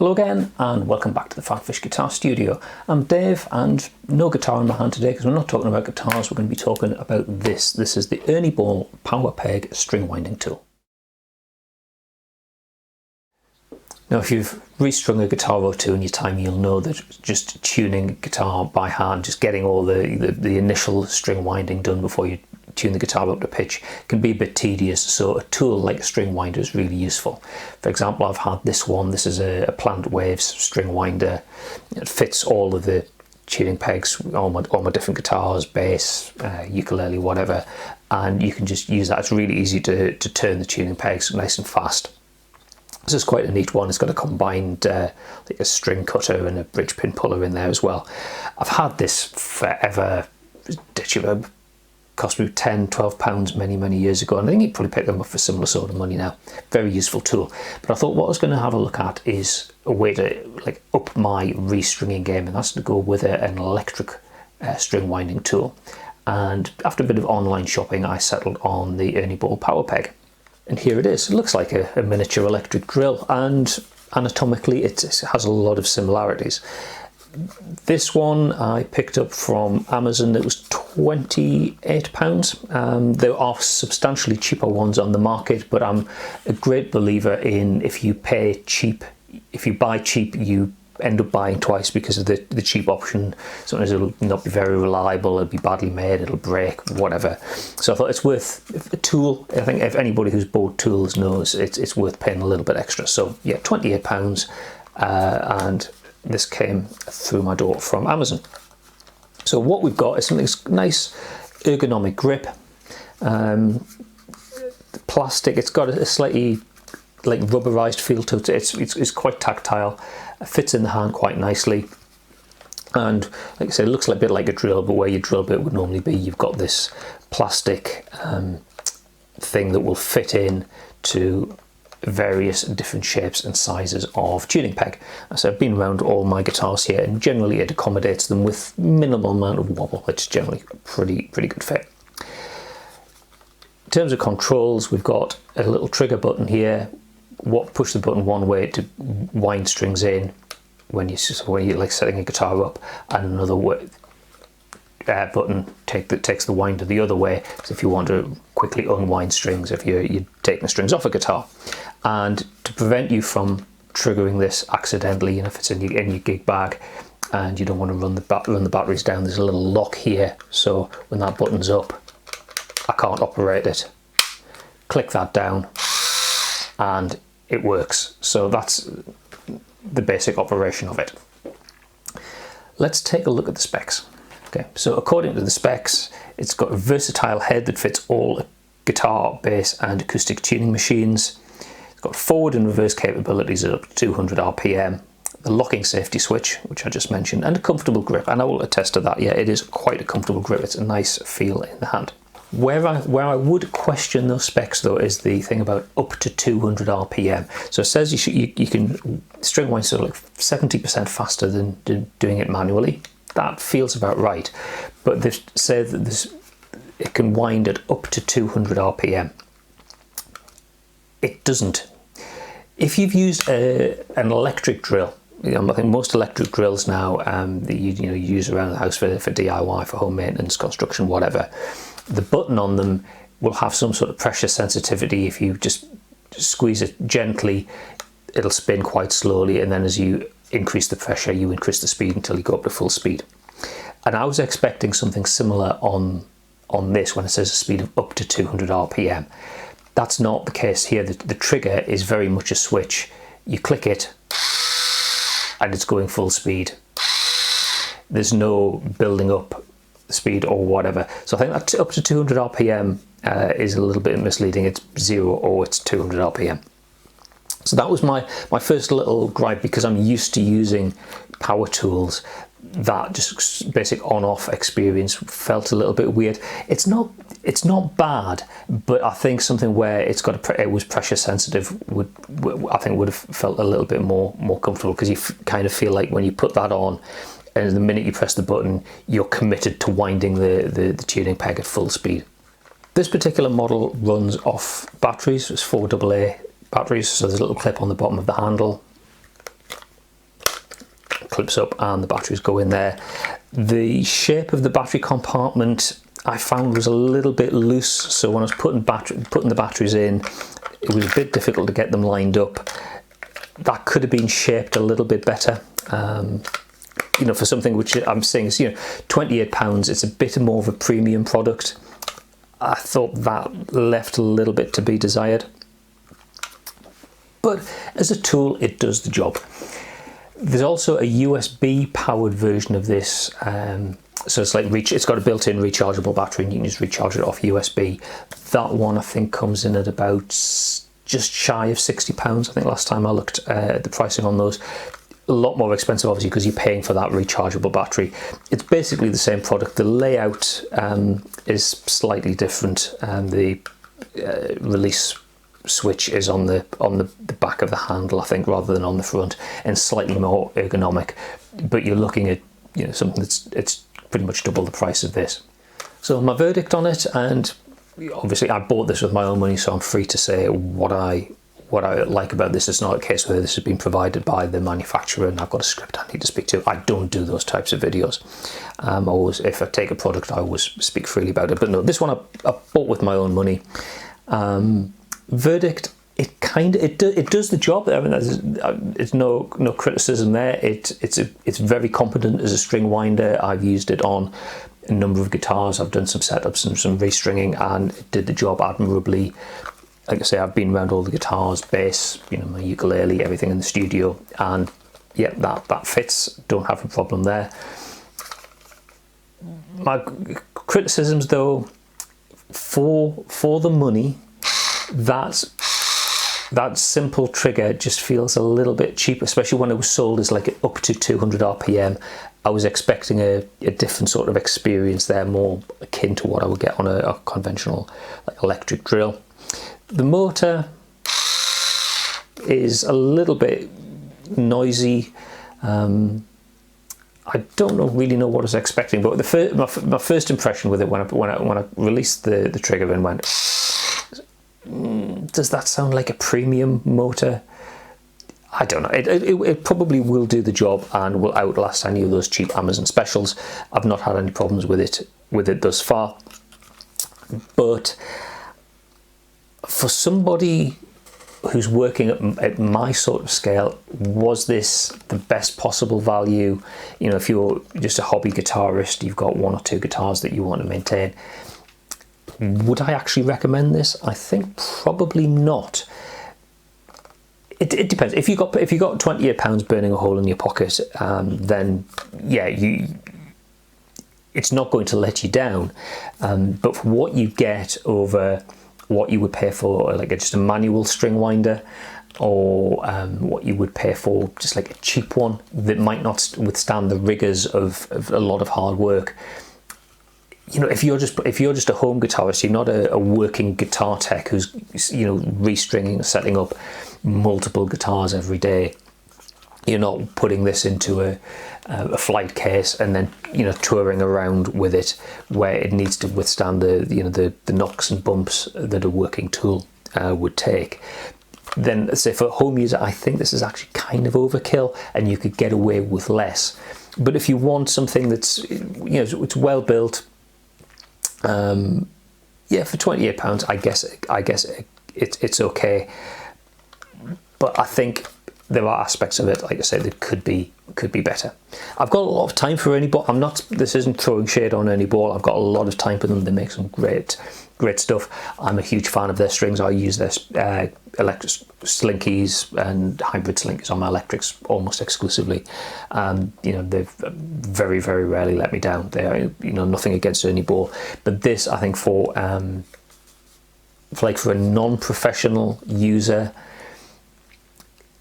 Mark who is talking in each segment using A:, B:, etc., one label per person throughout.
A: Hello again and welcome back to the PhatPhish Guitar Studio. I'm Dave and no guitar in my hand today because we're not talking about guitars, we're going to be talking about this. This is the Ernie Ball Power Peg string winding tool. Now if you've restrung a guitar or two in your time, you'll know that just tuning a guitar by hand, just getting all the initial string winding done before you tune the guitar up to pitch can be a bit tedious, so a tool like a string winder is really useful. For example, I've had this one. This is a Planet Waves string winder. It fits all of the tuning pegs, all my different guitars, bass, ukulele, whatever, and you can just use that. It's really easy to turn the tuning pegs nice and fast. This is quite a neat one. It's got a combined like a string cutter and a bridge pin puller in there as well. I've had this forever. Cost me £10–12 many years ago, and I think you'd probably pick them up for similar sort of money now. Very useful tool. But I thought what I was going to have a look at is a way to like up my restringing game, and that's to go with an electric string winding tool. And after a bit of online shopping, I settled on the Ernie Ball Power Peg. And here it is. It looks like a miniature electric drill, and anatomically it has a lot of similarities. This one I picked up from Amazon. It was £28. There are substantially cheaper ones on the market, but I'm a great believer in if you buy cheap, you end up buying twice because of the cheap option. Sometimes it'll not be very reliable, it'll be badly made, it'll break, whatever. So I thought it's worth a tool. I think if anybody who's bought tools knows it's worth paying a little bit extra. So yeah, £28, and this came through my door from Amazon. So what we've got is something nice ergonomic grip, plastic. It's got a slightly like rubberized feel to it. It's quite tactile. It fits in the hand quite nicely, and like I said, it looks a bit like a drill, but where your drill bit would normally be, you've got this plastic thing that will fit in to various different shapes and sizes of tuning peg. So I've been around all my guitars here, and generally it accommodates them with minimal amount of wobble. It's generally a pretty good fit. In terms of controls, we've got a little trigger button here. Push the button one way to wind strings in when you're like setting a guitar up, and another way button takes the winder the other way, so if you want to quickly unwind strings if you're taking the strings off a guitar. And to prevent you from triggering this accidentally, if it's in your gig bag and you don't want to run the batteries down, there's a little lock here, so when that button's up I can't operate it. Click that down and it works. So that's the basic operation of it. Let's take a look at the specs. Okay, so according to the specs, it's got a versatile head that fits all guitar, bass and acoustic tuning machines. It's got forward and reverse capabilities at up to 200 RPM, the locking safety switch, which I just mentioned, and a comfortable grip. And I will attest to that. Yeah, it is quite a comfortable grip. It's a nice feel in the hand. Where I would question those specs though is the thing about up to 200 RPM. So it says you can string wind sort of like 70% faster than doing it manually. That feels about right, but they say that it can wind at up to 200 RPM. It doesn't. If you've used an electric drill, I think most electric drills now that you use around the house for DIY, for home maintenance, construction, whatever, the button on them will have some sort of pressure sensitivity. If you just squeeze it gently, it'll spin quite slowly, and then as you increase the pressure, you increase the speed until you go up to full speed. And I was expecting something similar on this when it says a speed of up to 200 RPM. That's not the case here. The trigger is very much a switch. You click it and it's going full speed. There's no building up speed or whatever. So I think that up to 200 RPM is a little bit misleading. It's 0 or it's 200 RPM. So that was my first little gripe, because I'm used to using power tools. That just basic on-off experience felt a little bit weird. It's not bad, but I think something where it was pressure sensitive would have felt a little bit more comfortable, because you kind of feel like when you put that on, and the minute you press the button, you're committed to winding the tuning peg at full speed. This particular model runs off batteries. It's 4 AA batteries, so there's a little clip on the bottom of the handle. clips up and the batteries go in there. The shape of the battery compartment I found was a little bit loose, so when I was putting the batteries in, it was a bit difficult to get them lined up. That could have been shaped a little bit better. You know, for something which I'm saying is, you know, £28, it's a bit more of a premium product. I thought that left a little bit to be desired. But as a tool, it does the job. There's also a USB powered version of this. So it's like it's got a built-in rechargeable battery and you can just recharge it off USB. That one I think comes in at about just shy of £60. I think last time I looked at the pricing on those. A lot more expensive obviously because you're paying for that rechargeable battery. It's basically the same product. The layout is slightly different, and the release switch is on the back of the handle, I think, rather than on the front, and slightly more ergonomic. But you're looking at, you know, something it's pretty much double the price of this. So my verdict on it, and obviously I bought this with my own money, so I'm free to say what I like about this. It's not a case where this has been provided by the manufacturer and I've got a script I need to speak to. I don't do those types of videos. Always, if I take a product, I always speak freely about it. But no, this one I bought with my own money. Verdict: it does the job. I mean, it's no criticism there. It's very competent as a string winder. I've used it on a number of guitars. I've done some setups and some restringing, and it did the job admirably. Like I say, I've been around all the guitars, bass, you know, my ukulele, everything in the studio, and yeah, that fits. Don't have a problem there. My criticisms, though, for the money, that simple trigger just feels a little bit cheap, especially when it was sold as like up to 200 RPM. I was expecting a different sort of experience there, more akin to what I would get on a conventional like electric drill. The motor is a little bit noisy. I don't really know what I was expecting, but my first impression with it when I released the trigger and went, does that sound like a premium motor? I don't know. It probably will do the job and will outlast any of those cheap Amazon specials. I've not had any problems with it thus far, but for somebody who's working at my sort of scale, was this the best possible value? You know, if you're just a hobby guitarist, you've got one or two guitars that you want to maintain, would I actually recommend this? I think probably not. It depends. If you got £28 burning a hole in your pocket, then yeah, it's not going to let you down. But for what you get over what you would pay for like just a manual string winder, or what you would pay for just like a cheap one that might not withstand the rigors of a lot of hard work. You know, if you're just a home guitarist, you're not a working guitar tech who's, you know, restringing, setting up multiple guitars every day. You're not putting this into a flight case and then, you know, touring around with it, where it needs to withstand the knocks and bumps that a working tool would take. Then, let's say for a home user, I think this is actually kind of overkill, and you could get away with less. But if you want something that's, you know, it's well built, yeah, for £28, I guess it's okay. But I think there are aspects of it, like I said, that could be better. I've got a lot of time for Ernie Ball. This isn't throwing shade on Ernie Ball. I've got a lot of time for them. They make some great stuff. I'm a huge fan of their strings. I use their electric slinkies and hybrid slinkies on my electrics almost exclusively. You know, they've very, very rarely let me down. They are, you know, nothing against Ernie Ball, but this, I think, for a non-professional user,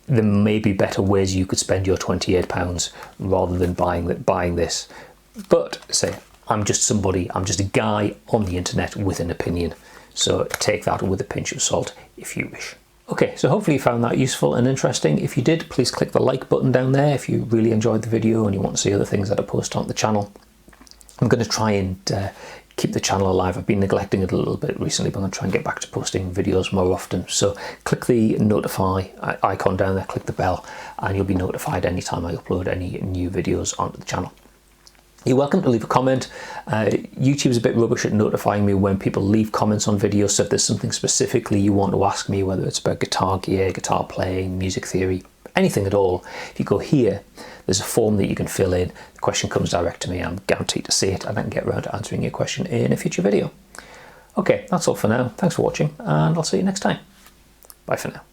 A: there may be better ways you could spend your £28 rather than buying this. But say, I'm just a guy on the internet with an opinion. So take that with a pinch of salt if you wish. Okay, so hopefully you found that useful and interesting. If you did, please click the like button down there if you really enjoyed the video and you want to see other things that I post on the channel. I'm going to try and keep the channel alive. I've been neglecting it a little bit recently, but I'm going to try and get back to posting videos more often. So click the notify icon down there, click the bell, and you'll be notified anytime I upload any new videos onto the channel. You're welcome to leave a comment. YouTube's a bit rubbish at notifying me when people leave comments on videos, so if there's something specifically you want to ask me, whether it's about guitar gear, guitar playing, music theory, anything at all, if you go here, there's a form that you can fill in. The question comes direct to me. I'm guaranteed to see it, and I can get around to answering your question in a future video. Okay, that's all for now. Thanks for watching, and I'll see you next time. Bye for now.